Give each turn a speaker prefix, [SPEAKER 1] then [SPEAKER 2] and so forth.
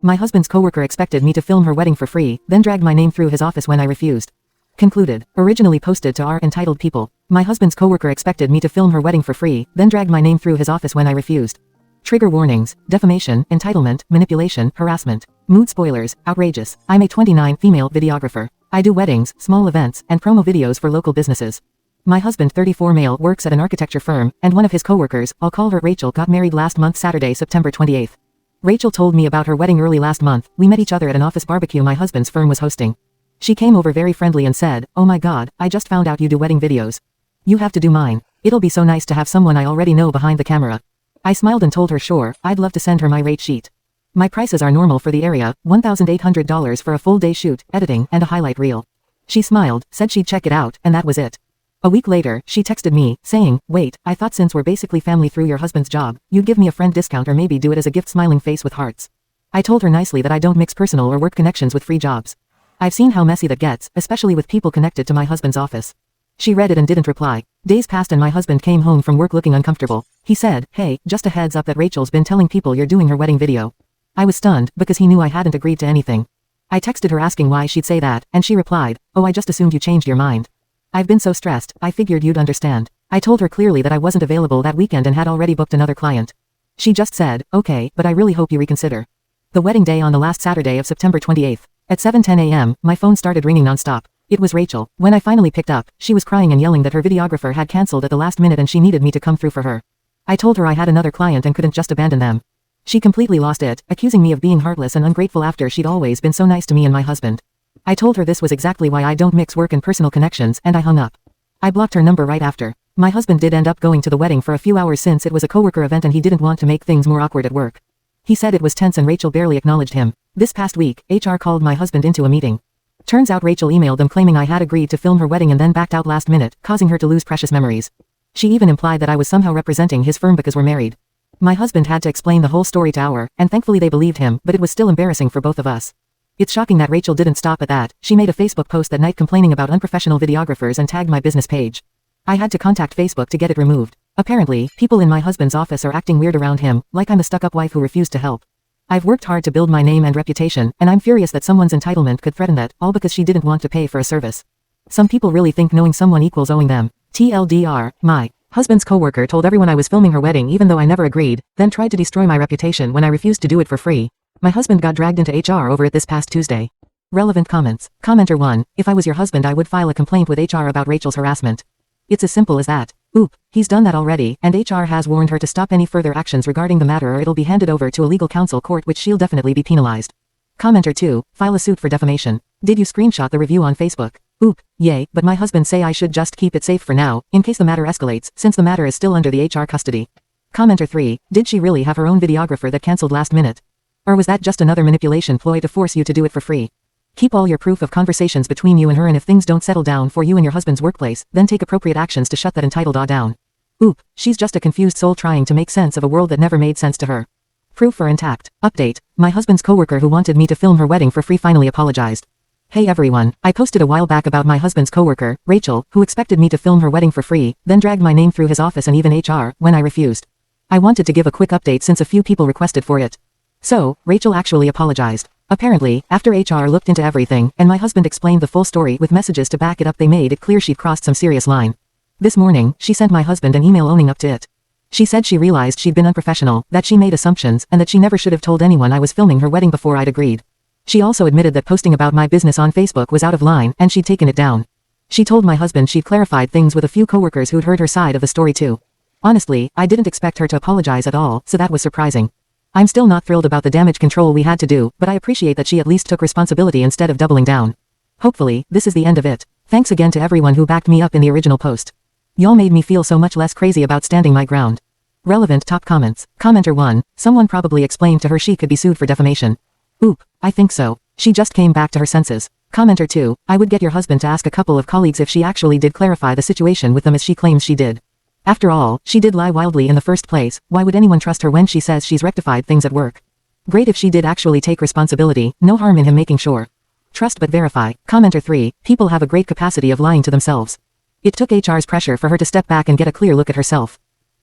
[SPEAKER 1] My husband's coworker expected me to film her wedding for free, then dragged my name through his office when I refused. Concluded. Originally posted to our entitled people. My husband's coworker expected me to film her wedding for free, then dragged my name through his office when I refused. Trigger warnings: defamation, entitlement, manipulation, harassment. Mood spoilers: outrageous. I'm a 29 female videographer. I do weddings, small events, and promo videos for local businesses. My husband, 34 male, works at an architecture firm, and one of his coworkers, I'll call her Rachel, got married last month Saturday, September 28th. Rachel told me about her wedding early last month. We met each other at an office barbecue my husband's firm was hosting. She came over very friendly and said, "Oh my God, I just found out you do wedding videos. You have to do mine. It'll be so nice to have someone I already know behind the camera." I smiled and told her sure, I'd love to send her my rate sheet. My prices are normal for the area, $1,800 for a full day shoot, editing, and a highlight reel. She smiled, said she'd check it out, and that was it. A week later, she texted me, saying, "Wait, I thought since we're basically family through your husband's job, you'd give me a friend discount or maybe do it as a gift, smiling face with hearts." I told her nicely that I don't mix personal or work connections with free jobs. I've seen how messy that gets, especially with people connected to my husband's office. She read it and didn't reply. Days passed and my husband came home from work looking uncomfortable. He said, "Hey, just a heads up that Rachel's been telling people you're doing her wedding video." I was stunned, because he knew I hadn't agreed to anything. I texted her asking why she'd say that, and she replied, "Oh, I just assumed you changed your mind. I've been so stressed, I figured you'd understand." I told her clearly that I wasn't available that weekend and had already booked another client. She just said, "Okay, but I really hope you reconsider." The wedding day on the last Saturday of September 28th. At 7:10 a.m., my phone started ringing nonstop. It was Rachel. When I finally picked up, she was crying and yelling that her videographer had cancelled at the last minute and she needed me to come through for her. I told her I had another client and couldn't just abandon them. She completely lost it, accusing me of being heartless and ungrateful after she'd always been so nice to me and my husband. I told her this was exactly why I don't mix work and personal connections, and I hung up. I blocked her number right after. My husband did end up going to the wedding for a few hours since it was a coworker event and he didn't want to make things more awkward at work. He said it was tense and Rachel barely acknowledged him. This past week, HR called my husband into a meeting. Turns out Rachel emailed them claiming I had agreed to film her wedding and then backed out last minute, causing her to lose precious memories. She even implied that I was somehow representing his firm because we're married. My husband had to explain the whole story to our, and thankfully they believed him, but it was still embarrassing for both of us. It's shocking that Rachel didn't stop at that. She made a Facebook post that night complaining about unprofessional videographers and tagged my business page. I had to contact Facebook to get it removed. Apparently, people in my husband's office are acting weird around him, like I'm a stuck-up wife who refused to help. I've worked hard to build my name and reputation, and I'm furious that someone's entitlement could threaten that, all because she didn't want to pay for a service. Some people really think knowing someone equals owing them. TLDR, my husband's coworker told everyone I was filming her wedding even though I never agreed, then tried to destroy my reputation when I refused to do it for free. My husband got dragged into HR over it this past Tuesday. Relevant comments. Commenter 1, if I was your husband I would file a complaint with HR about Rachel's harassment. It's as simple as that. Oop, he's done that already, and HR has warned her to stop any further actions regarding the matter or it'll be handed over to a legal counsel court which she'll definitely be penalized. Commenter 2, file a suit for defamation. Did you screenshot the review on Facebook? Oop, yay, but my husband say I should just keep it safe for now, in case the matter escalates, since the matter is still under the HR custody. Commenter 3, did she really have her own videographer that cancelled last minute? Or was that just another manipulation ploy to force you to do it for free? Keep all your proof of conversations between you and her, and if things don't settle down for you and your husband's workplace, then take appropriate actions to shut that entitled awe down. Oop, she's just a confused soul trying to make sense of a world that never made sense to her. Proof are intact. Update, my husband's coworker who wanted me to film her wedding for free finally apologized. Hey everyone, I posted a while back about my husband's coworker, Rachel, who expected me to film her wedding for free, then dragged my name through his office and even HR, when I refused. I wanted to give a quick update since a few people requested for it. So, Rachel actually apologized. Apparently, after HR looked into everything, and my husband explained the full story with messages to back it up, they made it clear she'd crossed some serious line. This morning, she sent my husband an email owning up to it. She said she realized she'd been unprofessional, that she made assumptions, and that she never should have told anyone I was filming her wedding before I'd agreed. She also admitted that posting about my business on Facebook was out of line, and she'd taken it down. She told my husband she'd clarified things with a few coworkers who'd heard her side of the story too. Honestly, I didn't expect her to apologize at all, so that was surprising. I'm still not thrilled about the damage control we had to do, but I appreciate that she at least took responsibility instead of doubling down. Hopefully, this is the end of it. Thanks again to everyone who backed me up in the original post. Y'all made me feel so much less crazy about standing my ground. Relevant top comments. Commenter 1, someone probably explained to her she could be sued for defamation. Oop, I think so. She just came back to her senses. Commenter 2, I would get your husband to ask a couple of colleagues if she actually did clarify the situation with them as she claims she did. After all, she did lie wildly in the first place. Why would anyone trust her when she says she's rectified things at work? Great if she did actually take responsibility, no harm in him making sure. Trust but verify. Commenter 3, people have a great capacity of lying to themselves. It took HR's pressure for her to step back and get a clear look at herself.